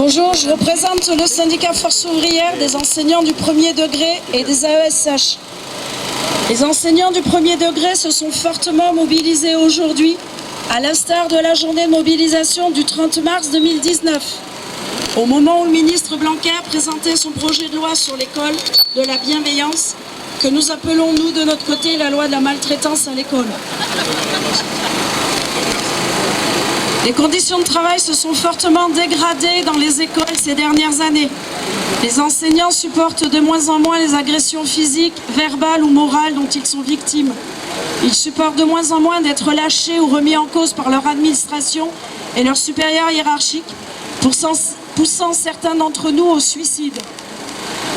Bonjour, je représente le syndicat Force ouvrière des enseignants du premier degré et des AESH. Les enseignants du premier degré se sont fortement mobilisés aujourd'hui, à l'instar de la journée de mobilisation du 30 mars 2019, au moment où le ministre Blanquer présentait son projet de loi sur l'école de la bienveillance, que nous appelons, nous, de notre côté, la loi de la maltraitance à l'école. Les conditions de travail se sont fortement dégradées dans les écoles ces dernières années. Les enseignants supportent de moins en moins les agressions physiques, verbales ou morales dont ils sont victimes. Ils supportent de moins en moins d'être lâchés ou remis en cause par leur administration et leurs supérieurs hiérarchiques, poussant certains d'entre nous au suicide.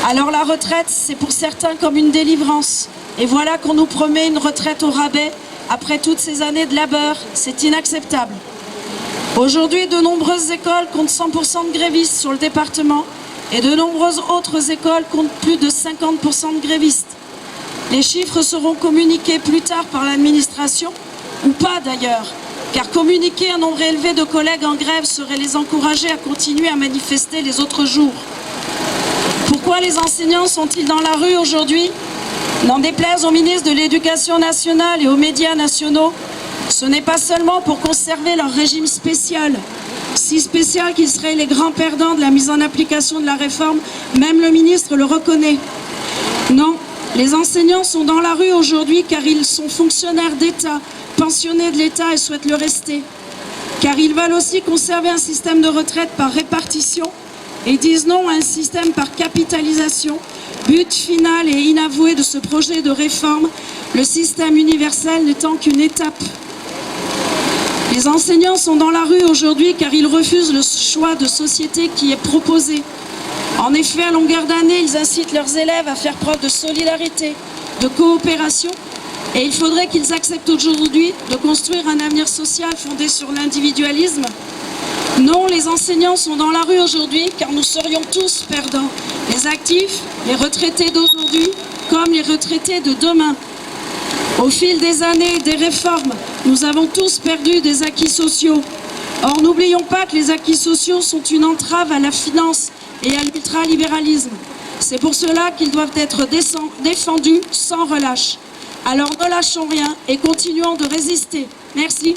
Alors la retraite, c'est pour certains comme une délivrance. Et voilà qu'on nous promet une retraite au rabais après toutes ces années de labeur. C'est inacceptable. Aujourd'hui, de nombreuses écoles comptent 100% de grévistes sur le département et de nombreuses autres écoles comptent plus de 50% de grévistes. Les chiffres seront communiqués plus tard par l'administration, ou pas d'ailleurs, car communiquer un nombre élevé de collègues en grève serait les encourager à continuer à manifester les autres jours. Pourquoi les enseignants sont-ils dans la rue aujourd'hui? N'en déplaise au ministre de l'Éducation nationale et aux médias nationaux, ce n'est pas seulement pour conserver leur régime spécial, si spécial qu'ils seraient les grands perdants de la mise en application de la réforme, même le ministre le reconnaît. Non, les enseignants sont dans la rue aujourd'hui car ils sont fonctionnaires d'État, pensionnés de l'État et souhaitent le rester. Car ils veulent aussi conserver un système de retraite par répartition et disent non à un système par capitalisation, but final et inavoué de ce projet de réforme, le système universel n'étant qu'une étape. Les enseignants sont dans la rue aujourd'hui car ils refusent le choix de société qui est proposé. En effet, à longueur d'année, ils incitent leurs élèves à faire preuve de solidarité, de coopération, et il faudrait qu'ils acceptent aujourd'hui de construire un avenir social fondé sur l'individualisme. Non, les enseignants sont dans la rue aujourd'hui car nous serions tous perdants, les actifs, les retraités d'aujourd'hui, comme les retraités de demain. Au fil des années et des réformes, nous avons tous perdu des acquis sociaux. Or, n'oublions pas que les acquis sociaux sont une entrave à la finance et à l'ultralibéralisme. C'est pour cela qu'ils doivent être défendus sans relâche. Alors ne lâchons rien et continuons de résister. Merci.